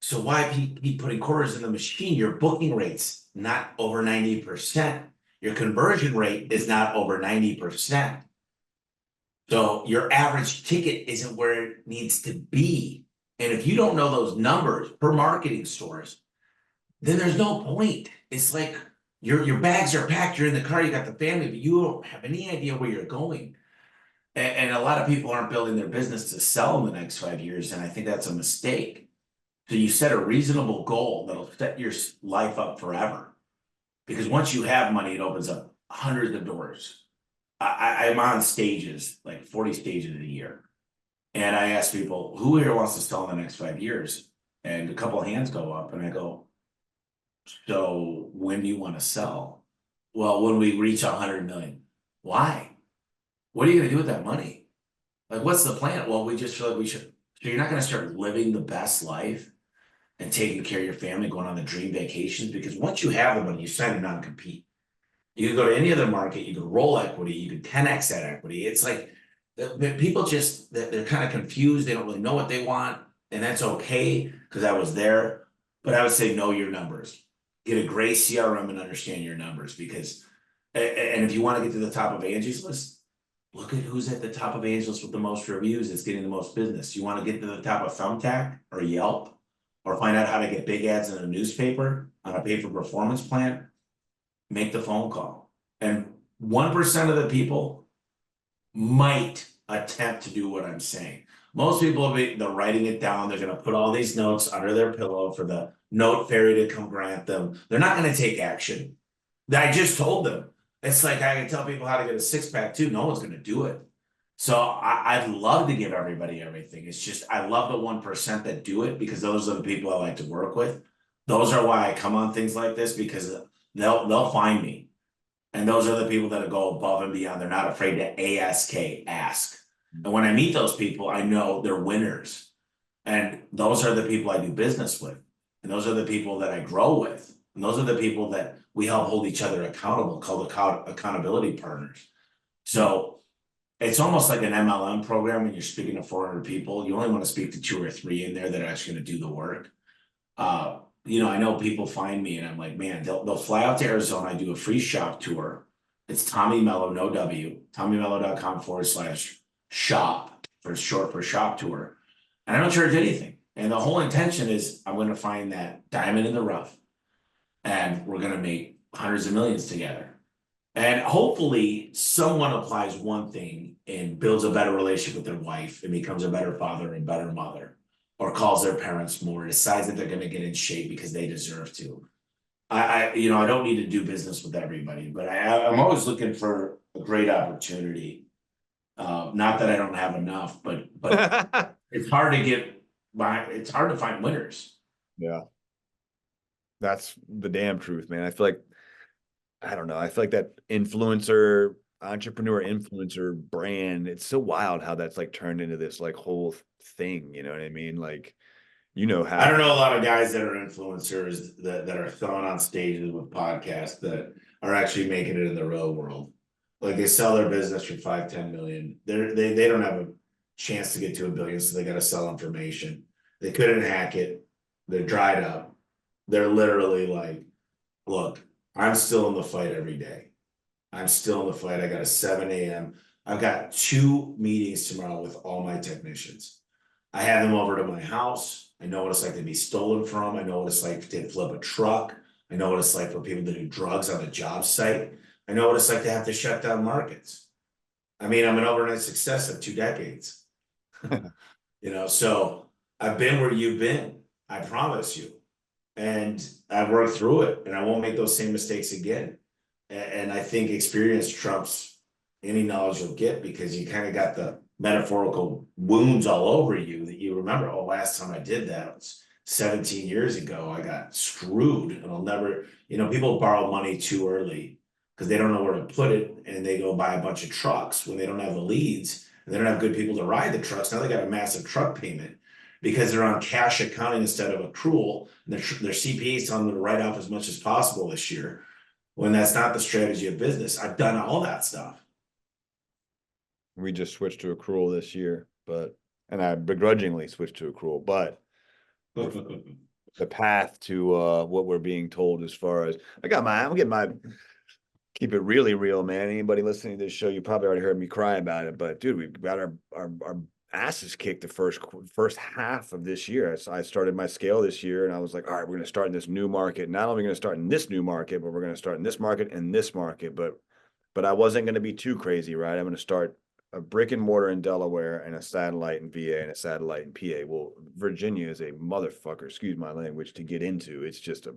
So why keep putting quarters in the machine? Your booking rate's not over 90%. Your conversion rate is not over 90%. So your average ticket isn't where it needs to be. And if you don't know those numbers per marketing stores, then there's no point. It's like your bags are packed, you're in the car, you got the family, but you don't have any idea where you're going. And a lot of people aren't building their business to sell in the next 5 years, and I think that's a mistake. So you set a reasonable goal that'll set your life up forever. Because once you have money, it opens up hundreds of doors. I'm on stages, like 40 stages a year. And I ask people, who here wants to sell in the next 5 years? And a couple of hands go up, and I go, so when do you want to sell? Well, when we reach 100 million. Why? What are you gonna do with that money? Like, what's the plan? Well, we just feel like we should. So you're not gonna start living the best life and taking care of your family, going on the dream vacations, because once you have the money, you sign a non-compete. You can go to any other market, you can roll equity, you can 10x that equity. It's like people just they're kind of confused, they don't really know what they want, and that's okay because I was there. But I would say know your numbers. Get a great CRM and understand your numbers, because and if you want to get to the top of Angie's list, look at who's at the top of Angie's list with the most reviews, it's getting the most business. You want to get to the top of Thumbtack or Yelp, or find out how to get big ads in a newspaper on a pay for performance plan, make the phone call. And 1% of the people might attempt to do what I'm saying. Most people they're writing it down, they're gonna put all these notes under their pillow for the note fairy to come grant them. They're not gonna take action. I just told them. It's like I can tell people how to get a six-pack too, no one's gonna do it. So I'd love to give everybody everything. It's just I love the 1% that do it, because those are the people I like to work with. Those are why I come on things like this, because they'll find me. And those are the people that go above and beyond. They're not afraid to ask. And when I meet those people, I know they're winners. And those are the people I do business with. And those are the people that I grow with. And those are the people that we help hold each other accountable, called accountability partners. So it's almost like an MLM program. When you're speaking to 400 people, you only want to speak to 2 or 3 in there that are actually going to do the work. I know people find me and I'm like, man, they'll fly out to Arizona. I do a free shop tour. It's Tommy Mello, no W, TommyMello.com/shop, for short for shop tour. And I don't charge anything. And the whole intention is I'm going to find that diamond in the rough, and we're going to make hundreds of millions together. And hopefully someone applies one thing and builds a better relationship with their wife and becomes a better father and better mother, or calls their parents more, decides that they're going to get in shape because they deserve to. I don't need to do business with everybody, but I'm always looking for a great opportunity. Not that I don't have enough, but it's hard it's hard to find winners. Yeah. That's the damn truth, man. I feel like, I don't know, I feel like that entrepreneur influencer brand, it's so wild how that's like turned into this like whole thing, you know what I mean? Like, how I don't know a lot of guys that are influencers that are thrown on stages with podcasts that are actually making it in the real world. Like, they sell their business for 5-10 million. They don't have a chance to get to $1 billion, so they got to sell information. They couldn't hack it. They're dried up. They're literally like, look, I'm still in the fight every day. I'm still in the fight. I got a 7 a.m. I've got 2 meetings tomorrow with all my technicians. I have them over to my house. I know what it's like to be stolen from. I know what it's like to flip a truck. I know what it's like for people to do drugs on a job site. I know what it's like to have to shut down markets. I mean, I'm an overnight success of 2 decades. So I've been where you've been. I promise you. And I've worked through it, and I won't make those same mistakes again. And I think experience trumps any knowledge you'll get, because you kind of got the metaphorical wounds all over you that you remember. Oh, last time I did that was 17 years ago. I got screwed, and I'll never, people borrow money too early because they don't know where to put it, and they go buy a bunch of trucks when they don't have the leads and they don't have good people to ride the trucks. Now they got a massive truck payment because they're on cash accounting instead of accrual. And their CPAs telling them to write off as much as possible this year, when that's not the strategy of business. I've done all that stuff. We just switched to accrual this year, and I begrudgingly switched to accrual, but the path to what we're being told as far as I'm getting my keep it really real, man. Anybody listening to this show, you probably already heard me cry about it, but dude, we've got our asses kicked the first half of this year. I started my scale this year, and I was like, all right, we're going to start in this new market. Not only going to start in this new market, but we're going to start in this market and this market. But I wasn't going to be too crazy, right? I'm going to start a brick and mortar in Delaware and a satellite in VA and a satellite in PA. Well, Virginia is a motherfucker, excuse my language, to get into. It's just a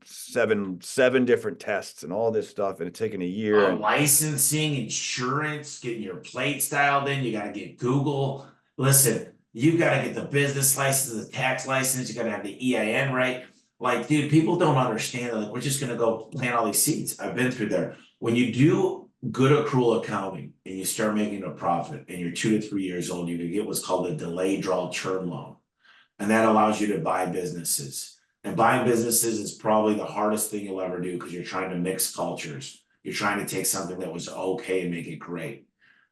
seven different tests and all this stuff, and it's taken a year. Licensing, insurance, getting your plates dialed in. You got to get Google. Listen, you got to get the business license, the tax license. You got to have the EIN right. Like, dude, people don't understand. Like, we're just gonna go plant all these seeds. I've been through there. When you do good accrual accounting and you start making a profit, and you're 2 to 3 years old, you can get what's called a delayed draw term loan, and that allows you to buy businesses. And buying businesses is probably the hardest thing you'll ever do, because you're trying to mix cultures. You're trying to take something that was okay and make it great.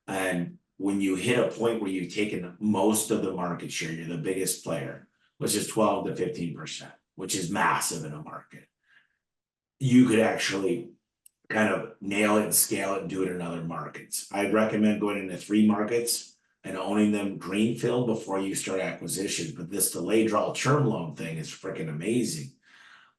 And when you hit a point where you've taken most of the market share, you're the biggest player, which is 12 to 15%, which is massive in a market. You could actually kind of nail it and scale it and do it in other markets. I'd recommend going into 3 markets and owning them greenfield before you start acquisition. But this delayed draw term loan thing is freaking amazing.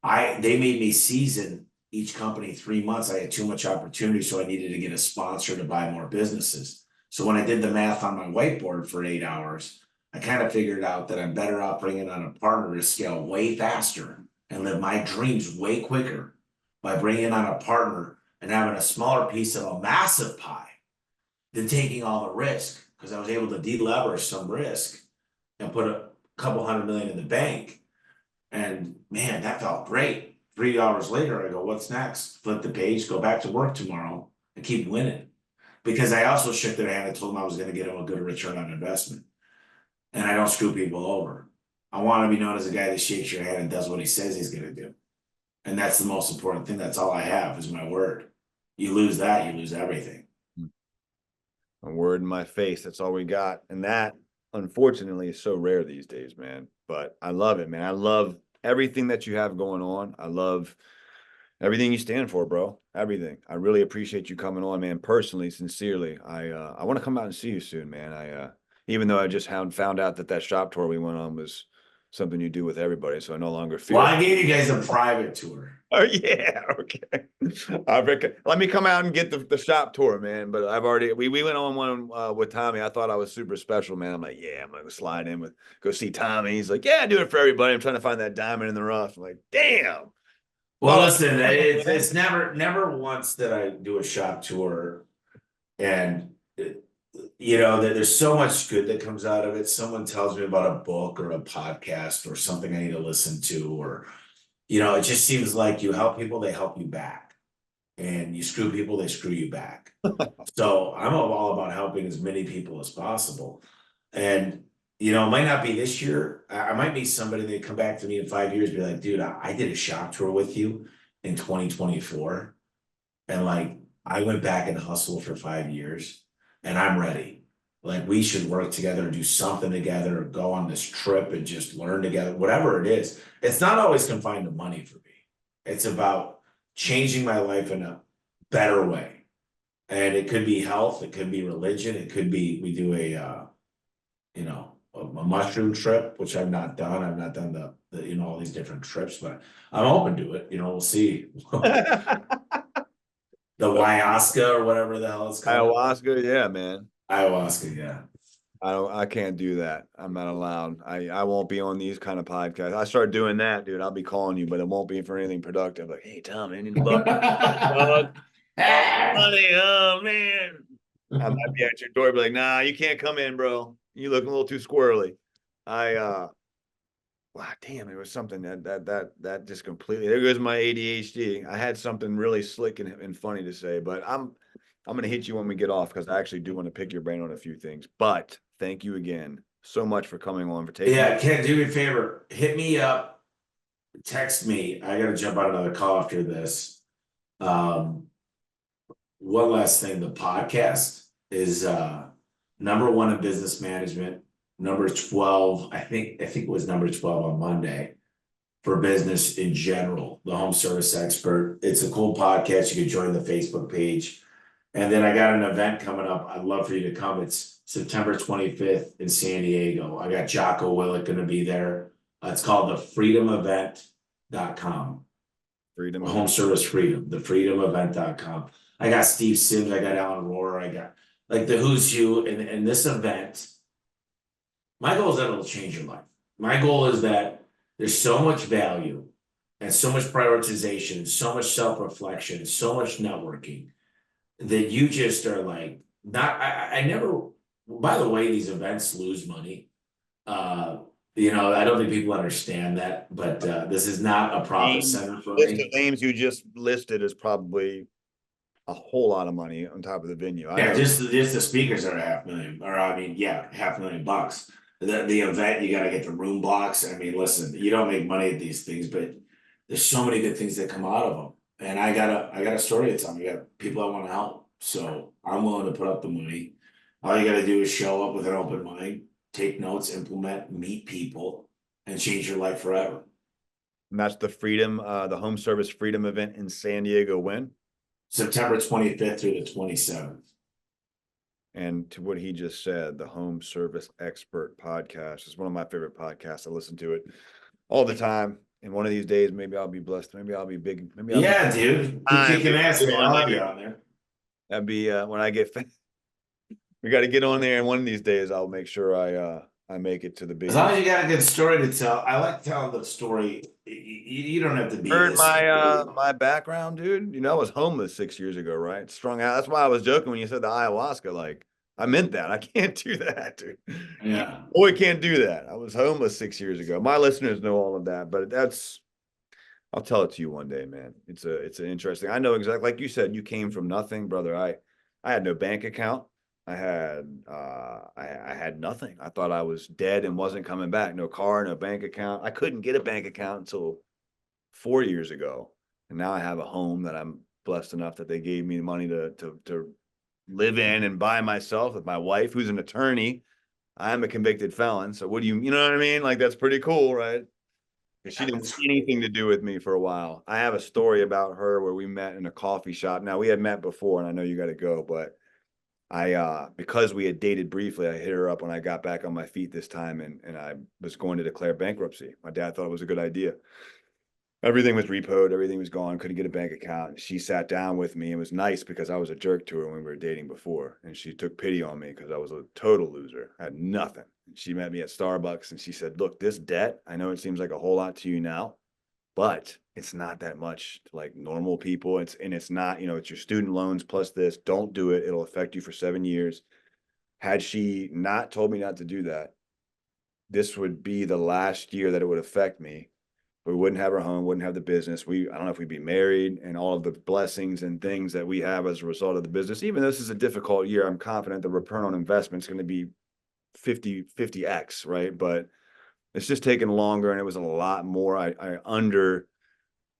They made me season each company 3 months. I had too much opportunity, so I needed to get a sponsor to buy more businesses. So when I did the math on my whiteboard for 8 hours, I kind of figured out that I'm better off bringing on a partner to scale way faster and live my dreams way quicker by bringing on a partner and having a smaller piece of a massive pie than taking all the risk. Because I was able to deleverage some risk and put a couple $100 million in the bank. And man, that felt great. 3 hours later, I go, what's next? Flip the page, go back to work tomorrow and keep winning. Because I also shook their hand and told them I was going to get them a good return on investment. And I don't screw people over. I want to be known as a guy that shakes your hand and does what he says he's going to do. And that's the most important thing. That's all I have is my word. You lose that, you lose everything. A word in my face. That's all we got. And that, unfortunately, is so rare these days, man. But I love it, man. I love everything that you have going on. I love everything you stand for, bro. Everything. I really appreciate you coming on, man. Personally, sincerely. I want to come out and see you soon, man. Even though I just found out that shop tour we went on was something you do with everybody, so I no longer feel. Well, I gave you guys a private tour. Oh yeah, okay. Let me come out and get the shop tour, man. But we went on one with Tommy. I thought I was super special, man. I'm like, yeah, I'm gonna slide in go see Tommy. He's like, yeah, do it for everybody. I'm trying to find that diamond in the rough. I'm like, damn. Well, listen, it's never once that I do a shop tour, and there's so much good that comes out of it. Someone tells me about a book or a podcast or something I need to listen to, or it just seems like you help people, they help you back. And you screw people, they screw you back. So I'm all about helping as many people as possible. And, it might not be this year. I might meet somebody, they come back to me in 5 years, be like, dude, I did a shop tour with you in 2024. And like, I went back and hustled for 5 years and I'm ready. Like, we should work together, do something together, or go on this trip and just learn together, whatever it is. It's not always confined to money for me. It's about changing my life in a better way. And it could be health, it could be religion, it could be, we do a mushroom trip, which I've not done. I've not done the all these different trips, but I'm open to it. We'll see. The ayahuasca or whatever the hell it's called. Ayahuasca, yeah, man. Ayahuasca, yeah. I can't do that. I'm not allowed. I won't be on these kind of podcasts. I start doing that, dude. I'll be calling you, but it won't be for anything productive. Like, hey, Tom, I need a buck. Honey, oh man. I might be at your door, be like, nah, you can't come in, bro. You look a little too squirrely. Wow, damn, it was something that just completely. There goes my ADHD. I had something really slick and funny to say, but I'm gonna hit you when we get off because I actually do want to pick your brain on a few things. But thank you again so much for coming on for taking. Yeah, Ken, do me a favor. Hit me up, text me. I gotta jump on another call after this. Um, one last thing, the podcast is number one in business management, number 12. I think it was number 12 on Monday for business in general, the home service expert. It's a cool podcast. You can join the Facebook page. And then I got an event coming up. I'd love for you to come. It's September 25th in San Diego. I got Jocko Willett going to be there. It's called the freedomevent.com. Freedom Home service freedom, the freedomevent.com. I got Steve Sims, I got Alan Rohr, I got like the who's who in this event. My goal is that it'll change your life. My goal is that there's so much value and so much prioritization, so much self-reflection, so much networking that you just are like, not, I never, by the way, these events lose money. Uh, I don't think people understand that, but this is not a profit name, center for list of me. names you just listed is probably a whole lot of money on top of the venue. I Yeah, know. just the speakers are 500,000, or I mean, yeah, $500,000. The event, you gotta get the room blocks. I mean, listen, you don't make money at these things, but there's so many good things that come out of them. And I got a story to tell. I got people I want to help. So I'm willing to put up the money. All you gotta do is show up with an open mind, take notes, implement, meet people, and change your life forever. And that's the home service freedom event in San Diego when? September 25th through the 27th. And to what he just said, the Home Service Expert podcast is one of my favorite podcasts. I listen to it all the time. And one of these days, maybe I'll be blessed. Maybe I'll be big. Maybe I'll be Yeah, dude. Keep time kicking to ass, get man. on I'll have you there. on there. That'd be when I get. We got to get on there, and one of these days, I'll make sure I make it to the As big. long as you got a good story to tell, I like telling the story. You don't have to be Heard this. my background, dude. You know, I was homeless 6 years ago, right? Strung out. That's why I was joking when you said the ayahuasca. Like, I meant that. I can't do that, dude. Yeah. Boy, can't do that. I was homeless 6 years ago. My listeners know all of that, but I'll tell it to you one day, man. It's an interesting. I know exactly like you said, you came from nothing, brother. I had no bank account. I had nothing. I thought I was dead and wasn't coming back. No car, no bank account. I couldn't get a bank account until 4 years ago. And now I have a home that I'm blessed enough that they gave me the money to live in and buy myself with my wife, who's an attorney. I'm a convicted felon. So what do you know what I mean? Like that's pretty cool, right? Because she didn't want That's anything to do with me for a while. I have a story about her where we met in a coffee shop. Now we had met before, and I know you got to go, but because we had dated briefly, I hit her up when I got back on my feet this time, and I was going to declare bankruptcy. My dad thought it was a good idea. Everything was repoed, everything was gone, couldn't get a bank account. She sat down with me. It was nice because I was a jerk to her when we were dating before. And she took pity on me because I was a total loser. I had nothing. She met me at Starbucks and she said, look, this debt, I know it seems like a whole lot to you now, but it's not that much to like normal people. It's not, it's your student loans plus this. Don't do it. It'll affect you for 7 years. Had she not told me not to do that, this would be the last year that it would affect me. We wouldn't have our home, wouldn't have the business. I don't know if we'd be married and all of the blessings and things that we have as a result of the business. Even though this is a difficult year, I'm confident the return on investment is going to be 50x, right? But it's just taken longer and it was a lot more. I under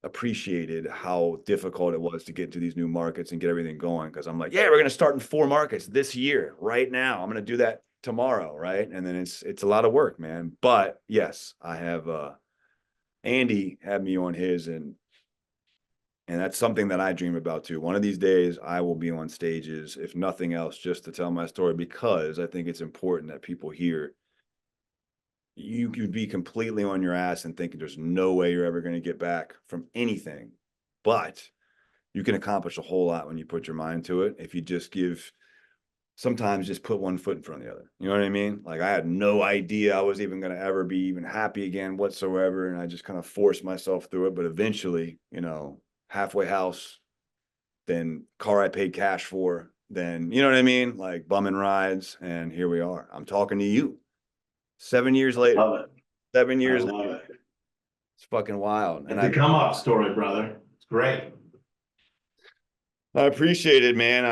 appreciated how difficult it was to get into these new markets and get everything going. Cause I'm like, yeah, we're going to start in 4 markets this year, right now. I'm going to do that tomorrow. Right. And then it's a lot of work, man. But yes, I have, Andy had me on his and that's something that I dream about too. One of these days I will be on stages, if nothing else, just to tell my story because I think it's important that people hear you could be completely on your ass and thinking there's no way you're ever going to get back from anything. But you can accomplish a whole lot when you put your mind to it. If you sometimes just put one foot in front of the other. You know what I mean? Like I had no idea I was even going to ever be even happy again whatsoever. And I just kind of forced myself through it. But eventually, halfway house, than car I paid cash for, than, you know what I mean? Like bumming rides. And here we are. I'm talking to you 7 years later. Love it. 7 years I later. love it. It's fucking wild. And It's a come up story, brother. It's great. I appreciate it, man.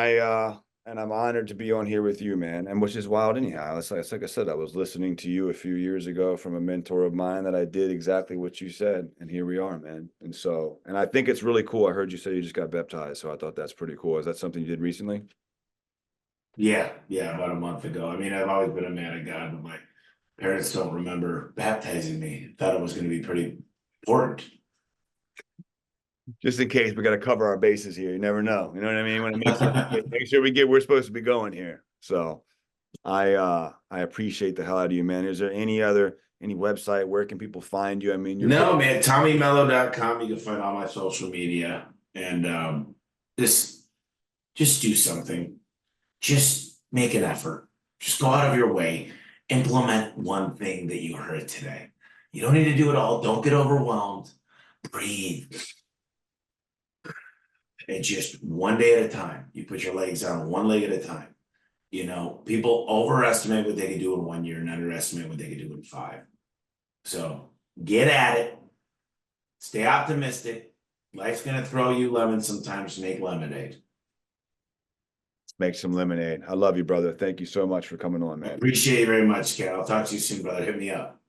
And I'm honored to be on here with you, man. And which is wild anyhow. It's like I said, I was listening to you a few years ago from a mentor of mine that I did exactly what you said. And here we are, man. And so, and I think it's really cool. I heard you say you just got baptized. So I thought that's pretty cool. Is that something you did recently? Yeah, about a month ago. I mean, I've always been a man of God, but my parents don't remember baptizing me. Thought it was going to be pretty important. Just in case, we got to cover our bases here. You never know. You know what I mean? When it make sure we get where we're supposed to be going here. So I appreciate the hell out of you, man. Is there any website? Where can people find you? I mean, No, man, TommyMello.com. You can find all my social media, and just do something. Just make an effort. Just go out of your way. Implement one thing that you heard today. You don't need to do it all. Don't get overwhelmed. Breathe. And just one day at a time. You put your legs on one leg at a time. You know, people overestimate what they can do in 1 year and underestimate what they can do in 5. So get at it. Stay optimistic. Life's gonna throw you lemons sometimes. Make lemonade. Make some lemonade. I love you, brother. Thank you so much for coming on, man. Appreciate you very much, Ken. I'll talk to you soon, brother. Hit me up.